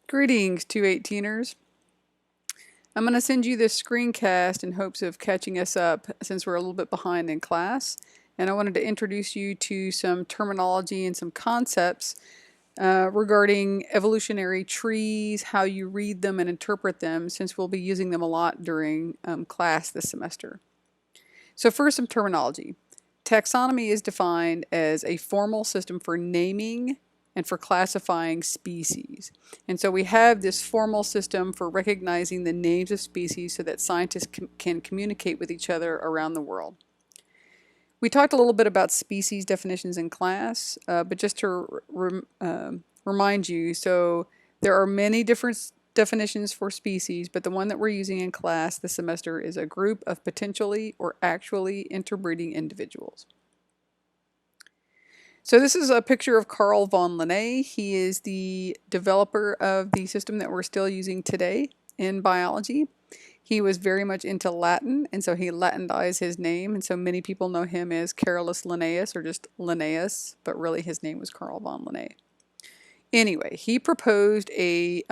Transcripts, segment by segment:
Greetings, 218ers. I'm going to send you this screencast in hopes of catching us up since we're a little bit behind in class. And I wanted to introduce you to some terminology and some concepts regarding evolutionary trees, how you read them and interpret them, since we'll be using them a lot during class this semester. So first, some terminology. Taxonomy is defined as a formal system for naming and for classifying species. And so we have this formal system for recognizing the names of species so that scientists can communicate with each other around the world. We talked a little bit about species definitions in class, but just to remind you, so there are many different definitions for species, but the one that we're using in class this semester is a group of potentially or actually interbreeding individuals. So this is a picture of Carl von Linné. He is the developer of the system that we're still using today in biology. He was very much into Latin, and so he Latinized his name, and so many people know him as Carolus Linnaeus or just Linnaeus, but really his name was Carl von Linné. Anyway, he proposed a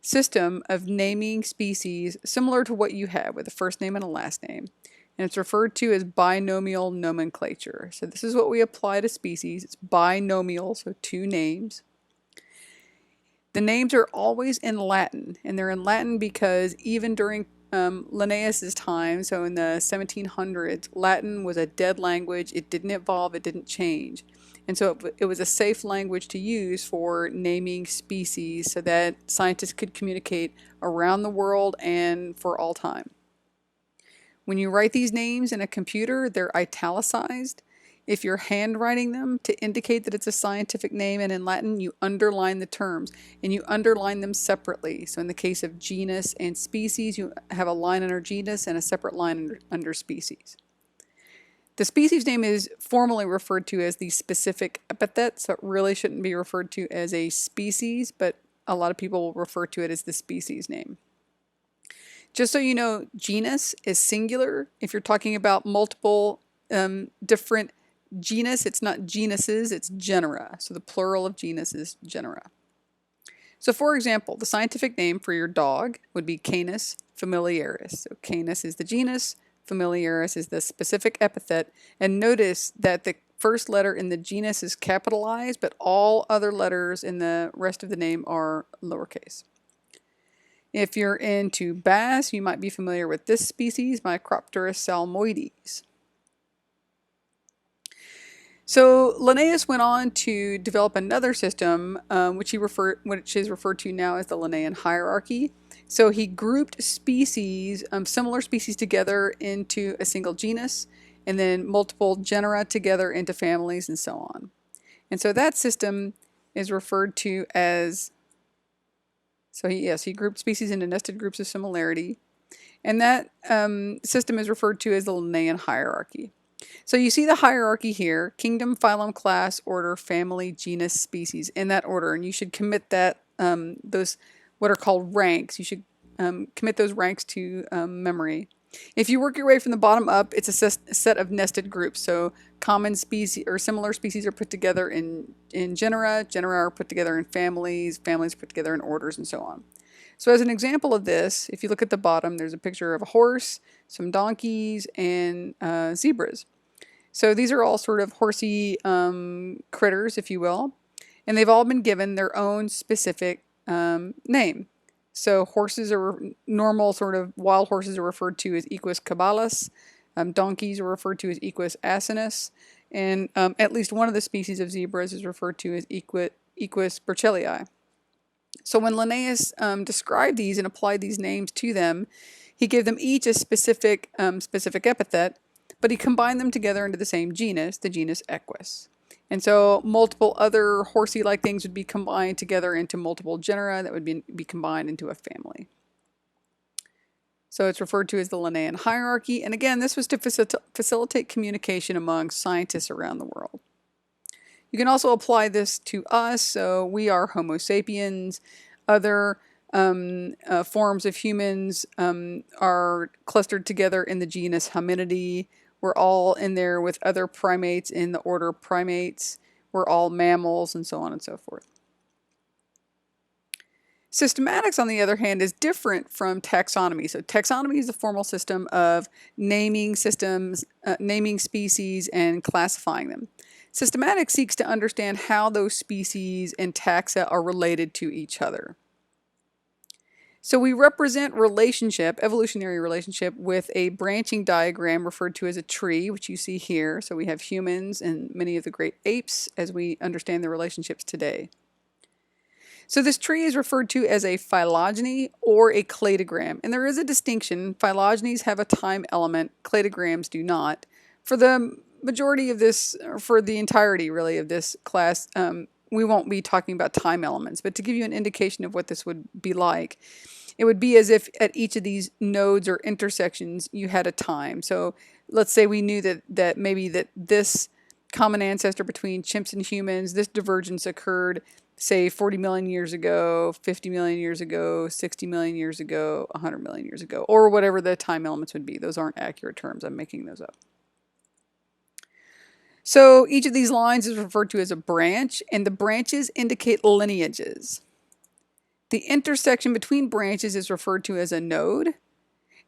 system of naming species similar to what you have with a first name and a last name. And it's referred to as binomial nomenclature. So this is what we apply to species. It's binomial, so two names. The names are always in Latin, and they're in Latin because even during Linnaeus's time, so in the 1700s, Latin was a dead language. It didn't evolve, it didn't change. And so it was a safe language to use for naming species so that scientists could communicate around the world and for all time. When you write these names in a computer, they're italicized. If you're handwriting them to indicate that it's a scientific name and in Latin, you underline the terms and you underline them separately. So in the case of genus and species, you have a line under genus and a separate line under species. The species name is formally referred to as the specific epithet, so it really shouldn't be referred to as a species, but a lot of people will refer to it as the species name. Just so you know, genus is singular. If you're talking about multiple different genus, it's not genuses, it's genera. So the plural of genus is genera. So for example, the scientific name for your dog would be Canis familiaris. So Canis is the genus, familiaris is the specific epithet. And notice that the first letter in the genus is capitalized, but all other letters in the rest of the name are lowercase. If you're into bass, you might be familiar with this species, Micropterus salmoides. So Linnaeus went on to develop another system, which is referred to now as the Linnaean hierarchy. So he grouped species, similar species together into a single genus, and then multiple genera together into families, and so on. And so that system is referred to as, he grouped species into nested groups of similarity. And that system is referred to as the Linnaean hierarchy. So you see the hierarchy here: kingdom, phylum, class, order, family, genus, species, in that order. And you should commit that, those what are called ranks. You should commit those ranks to memory. If you work your way from the bottom up, it's a set of nested groups. So common species or similar species are put together in genera, genera are put together in families, families are put together in orders, and so on. So as an example of this, if you look at the bottom, there's a picture of a horse, some donkeys, and zebras. So these are all sort of horsey critters, if you will, and they've all been given their own specific name. So horses are normal, sort of wild horses are referred to as Equus caballus. Donkeys are referred to as Equus asinus, and at least one of the species of zebras is referred to as Equus burchellii. So when Linnaeus described these and applied these names to them, he gave them each a specific epithet, but he combined them together into the same genus, the genus Equus. And so multiple other horsey-like things would be combined together into multiple genera that would be combined into a family. So it's referred to as the Linnaean hierarchy. And again, this was to facilitate communication among scientists around the world. You can also apply this to us. So we are Homo sapiens. Other forms of humans are clustered together in the genus Hominidae. We're all in there with other primates in the order primates. We're all mammals, and so on and so forth. Systematics, on the other hand, is different from taxonomy. So taxonomy is a formal system of naming systems, naming species, and classifying them. Systematics seeks to understand how those species and taxa are related to each other. So we represent relationship, evolutionary relationship, with a branching diagram referred to as a tree, which you see here. So we have humans and many of the great apes as we understand their relationships today. So this tree is referred to as a phylogeny or a cladogram. And there is a distinction. Phylogenies have a time element. Cladograms do not. For the majority of this, or for the entirety really of this class, we won't be talking about time elements. But to give you an indication of what this would be like, it would be as if at each of these nodes or intersections you had a time. So let's say we knew that maybe this common ancestor between chimps and humans, this divergence occurred, say 40 million years ago, 50 million years ago, 60 million years ago, 100 million years ago, or whatever the time elements would be. Those aren't accurate terms. I'm making those up. So each of these lines is referred to as a branch, and the branches indicate lineages. The intersection between branches is referred to as a node,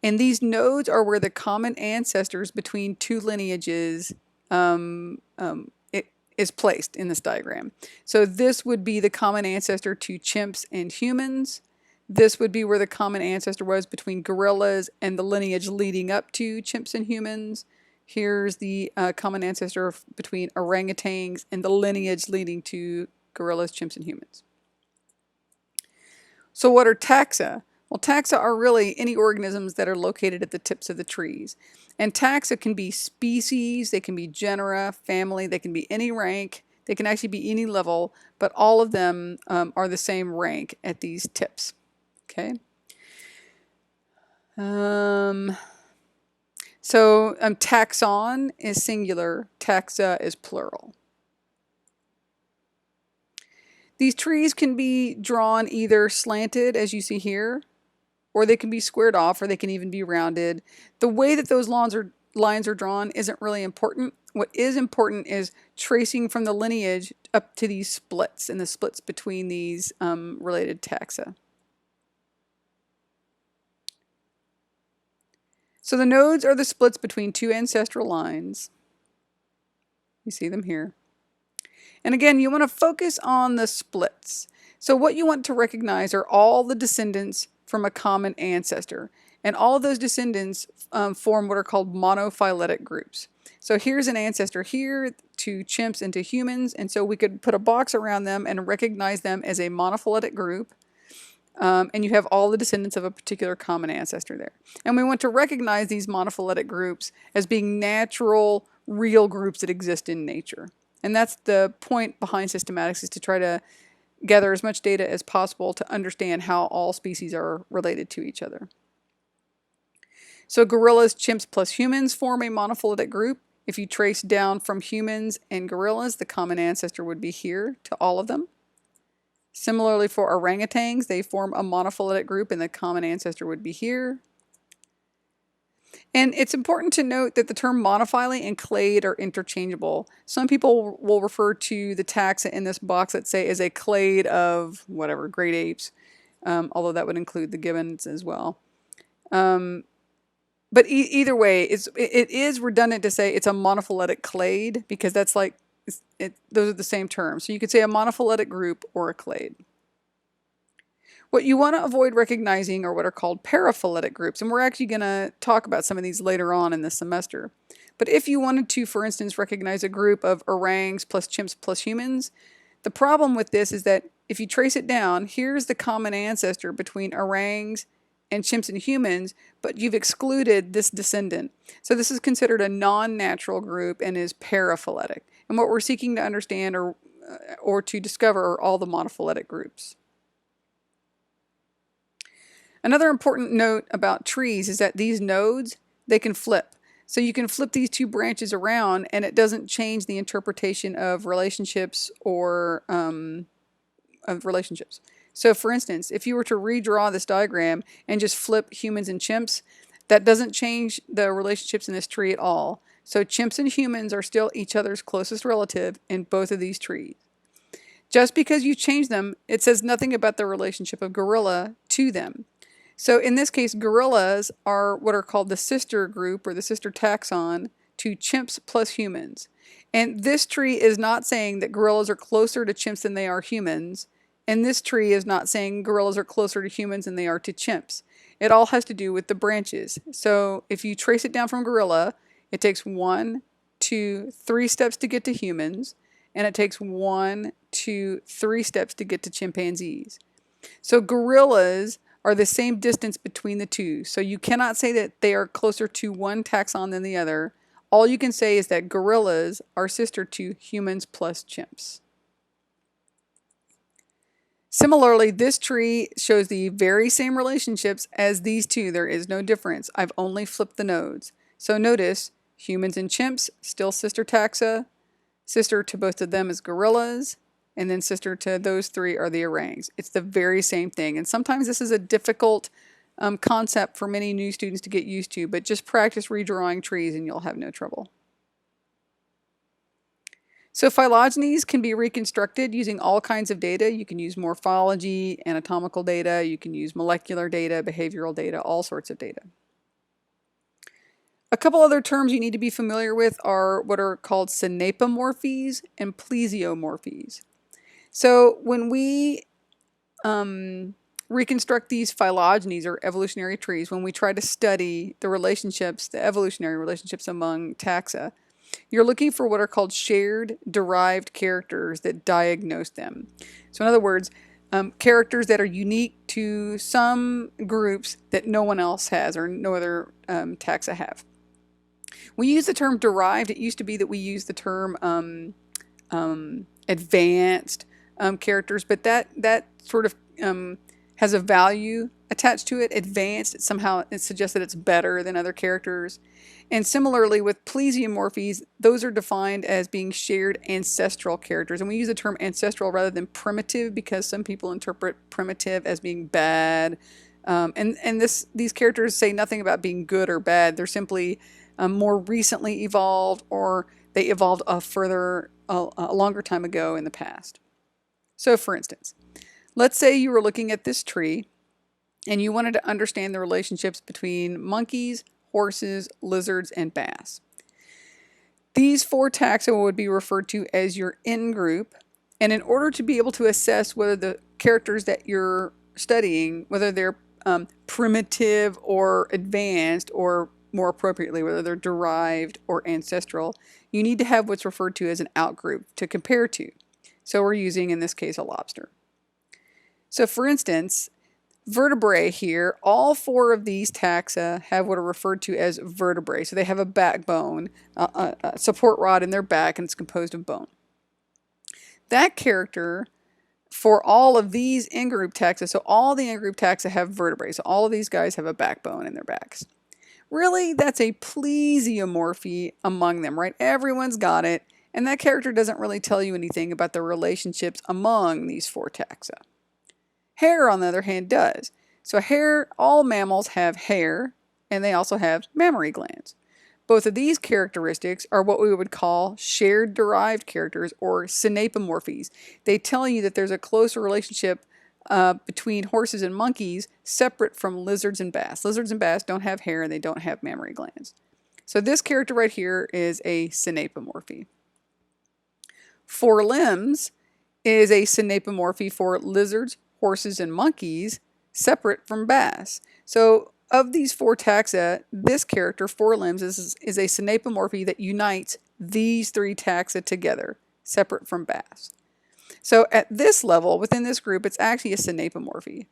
and these nodes are where the common ancestors between two lineages is placed in this diagram. So this would be the common ancestor to chimps and humans. This would be where the common ancestor was between gorillas and the lineage leading up to chimps and humans. Here's the common ancestor between orangutans and the lineage leading to gorillas, chimps, and humans. So what are taxa? Well, taxa are really any organisms that are located at the tips of the trees. And taxa can be species, they can be genera, family, they can be any rank, they can actually be any level, but all of them are the same rank at these tips. Okay. Taxon is singular, taxa is plural. These trees can be drawn either slanted, as you see here, or they can be squared off, or they can even be rounded. The way that those lines are drawn isn't really important. What is important is tracing from the lineage up to these splits and the splits between these related taxa. So the nodes are the splits between two ancestral lines. You see them here. And again, you want to focus on the splits. So what you want to recognize are all the descendants from a common ancestor. And all of those descendants form what are called monophyletic groups. So here's an ancestor here to chimps and to humans. And so we could put a box around them and recognize them as a monophyletic group. And you have all the descendants of a particular common ancestor there. And we want to recognize these monophyletic groups as being natural, real groups that exist in nature. And that's the point behind systematics, is to try to gather as much data as possible to understand how all species are related to each other. So gorillas, chimps, plus humans form a monophyletic group. If you trace down from humans and gorillas, the common ancestor would be here to all of them. Similarly for orangutans, they form a monophyletic group and the common ancestor would be here. And it's important to note that the term monophyly and clade are interchangeable. Some people will refer to the taxa in this box, let's say, as a clade of whatever, great apes, although that would include the gibbons as well. But either way, it is redundant to say it's a monophyletic clade, because that's like, those are the same terms. So you could say a monophyletic group or a clade. What you want to avoid recognizing are what are called paraphyletic groups, and we're actually going to talk about some of these later on in the semester. But if you wanted to, for instance, recognize a group of orangs plus chimps plus humans, the problem with this is that if you trace it down, here's the common ancestor between orangs and chimps and humans, but you've excluded this descendant. So this is considered a non-natural group and is paraphyletic. And what we're seeking to understand or to discover are all the monophyletic groups. Another important note about trees is that these nodes, they can flip. So you can flip these two branches around and it doesn't change the interpretation of relationships or So for instance, if you were to redraw this diagram and just flip humans and chimps, that doesn't change the relationships in this tree at all. So chimps and humans are still each other's closest relative in both of these trees. Just because you change them, it says nothing about the relationship of gorilla to them. So in this case, gorillas are what are called the sister group or the sister taxon to chimps plus humans. And this tree is not saying that gorillas are closer to chimps than they are humans. And this tree is not saying gorillas are closer to humans than they are to chimps. It all has to do with the branches. So if you trace it down from gorilla, it takes 1, 2, 3 steps to get to humans, and it takes 1, 2, 3 steps to get to chimpanzees. So gorillas are the same distance between the two. So you cannot say that they are closer to one taxon than the other. All you can say is that gorillas are sister to humans plus chimps. Similarly, this tree shows the very same relationships as these two. There is no difference. I've only flipped the nodes. So notice, humans and chimps, still sister taxa. Sister to both of them is gorillas. And then sister to those three are the orangs. It's the very same thing. And sometimes this is a difficult concept for many new students to get used to, but just practice redrawing trees and you'll have no trouble. So phylogenies can be reconstructed using all kinds of data. You can use morphology, anatomical data, you can use molecular data, behavioral data, all sorts of data. A couple other terms you need to be familiar with are what are called synapomorphies and plesiomorphies. So when we reconstruct these phylogenies or evolutionary trees, when we try to study the relationships, the evolutionary relationships among taxa, you're looking for what are called shared derived characters that diagnose them. So in other words, characters that are unique to some groups that no one else has or no other taxa have. We use the term derived. It used to be that we use the term advanced characters, but that sort of has a value attached to it. Advanced, it suggests that it's better than other characters. And similarly with plesiomorphies, those are defined as being shared ancestral characters. And we use the term ancestral rather than primitive because some people interpret primitive as being bad. These characters say nothing about being good or bad. They're simply more recently evolved, or they evolved a longer time ago in the past. So for instance, let's say you were looking at this tree and you wanted to understand the relationships between monkeys, horses, lizards, and bass. These 4 taxa would be referred to as your in group, and in order to be able to assess whether the characters that you're studying, whether they're primitive or advanced, or more appropriately, whether they're derived or ancestral, you need to have what's referred to as an outgroup to compare to. So we're using, in this case, a lobster. So for instance, vertebrae here, all 4 of these taxa have what are referred to as vertebrae. So they have a backbone, a support rod in their back, and it's composed of bone. That character for all of these in-group taxa, so all the in-group taxa have vertebrae. So all of these guys have a backbone in their backs. Really, that's a plesiomorphy among them, right? Everyone's got it, and that character doesn't really tell you anything about the relationships among these 4 taxa. Hair, on the other hand, does. So hair, all mammals have hair, and they also have mammary glands. Both of these characteristics are what we would call shared derived characters, or synapomorphies. They tell you that there's a closer relationship between horses and monkeys separate from lizards and bass. Lizards and bass don't have hair and they don't have mammary glands. So this character right here is a synapomorphy. 4 limbs is a synapomorphy for lizards, horses, and monkeys separate from bass. So of these 4 taxa, this character, 4 limbs, is a synapomorphy that unites these 3 taxa together, separate from bass. So at this level, within this group, it's actually a synapomorphy.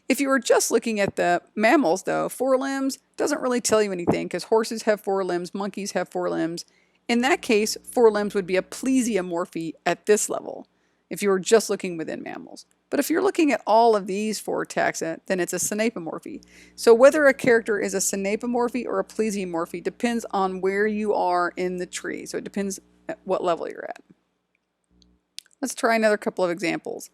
If you were just looking at the mammals, though, 4 limbs doesn't really tell you anything because horses have 4 limbs, monkeys have 4 limbs. In that case, 4 limbs would be a plesiomorphy at this level if you were just looking within mammals. But if you're looking at all of these 4 taxa, then it's a synapomorphy. So whether a character is a synapomorphy or a plesiomorphy depends on where you are in the tree. So it depends at what level you're at. Let's try another couple of examples.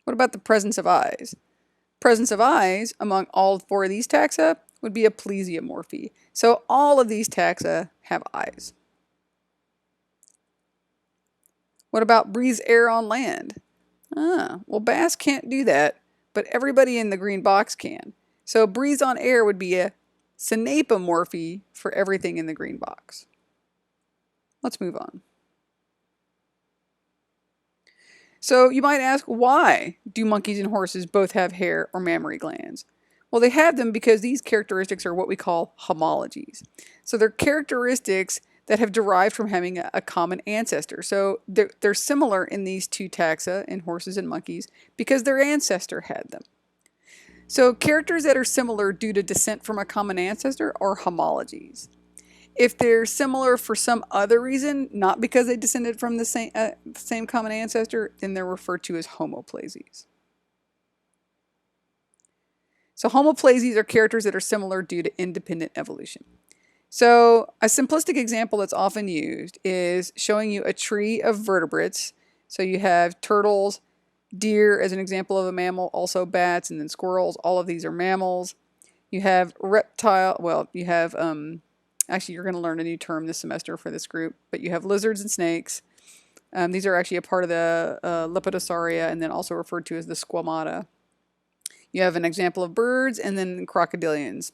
What about the presence of eyes? Presence of eyes among all 4 of these taxa would be a plesiomorphy. So all of these taxa have eyes. What about breathes air on land? Well, bass can't do that, but everybody in the green box can. So breathes on air would be a synapomorphy for everything in the green box. Let's move on. So you might ask, why do monkeys and horses both have hair or mammary glands? Well, they have them because these characteristics are what we call homologies. So they're characteristics that have derived from having a common ancestor. So they're similar in these two taxa, in horses and monkeys, because their ancestor had them. So characters that are similar due to descent from a common ancestor are homologies. If they're similar for some other reason, not because they descended from the same common ancestor, then they're referred to as homoplasies. So homoplasies are characters that are similar due to independent evolution. So a simplistic example that's often used is showing you a tree of vertebrates. So you have turtles, deer as an example of a mammal, also bats, and then squirrels. All of these are mammals. You have reptile, well, you have, actually you're going to learn a new term this semester for this group, but you have lizards and snakes. These are actually a part of the Lepidosauria, and then also referred to as the squamata. You have an example of birds, and then crocodilians.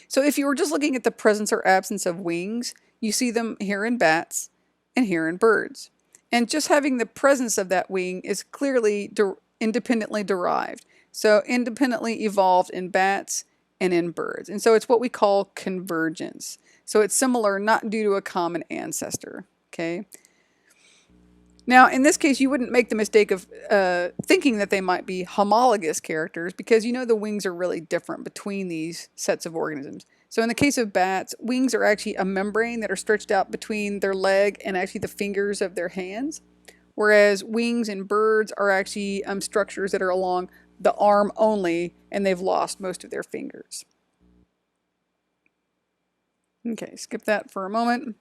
So if you were just looking at the presence or absence of wings, you see them here in bats and here in birds. And just having the presence of that wing is clearly independently derived. So independently evolved in bats and in birds. And so it's what we call convergence. So it's similar, not due to a common ancestor. Okay. Now, in this case, you wouldn't make the mistake of thinking that they might be homologous characters because you know the wings are really different between these sets of organisms. So in the case of bats, wings are actually a membrane that are stretched out between their leg and actually the fingers of their hands, whereas wings in birds are actually structures that are along the arm only, and they've lost most of their fingers. Okay, skip that for a moment.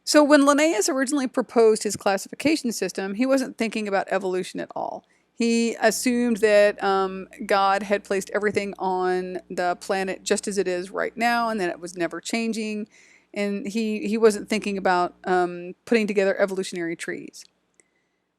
So when Linnaeus originally proposed his classification system, he wasn't thinking about evolution at all. He assumed that God had placed everything on the planet just as it is right now, and that it was never changing. And he wasn't thinking about putting together evolutionary trees.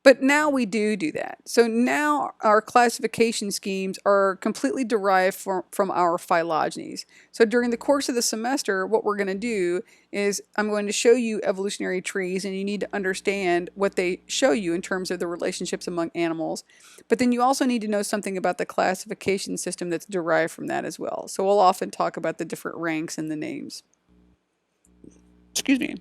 But now we do that. So now our classification schemes are completely derived from our phylogenies. So during the course of the semester, what we're going to do is I'm going to show you evolutionary trees, and you need to understand what they show you in terms of the relationships among animals. But then you also need to know something about the classification system that's derived from that as well. So we'll often talk about the different ranks and the names. Excuse me.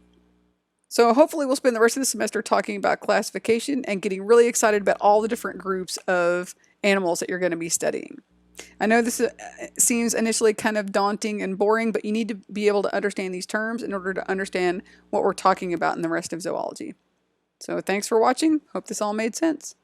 So hopefully we'll spend the rest of the semester talking about classification and getting really excited about all the different groups of animals that you're going to be studying. I know this seems initially kind of daunting and boring, but you need to be able to understand these terms in order to understand what we're talking about in the rest of zoology. So thanks for watching. Hope this all made sense.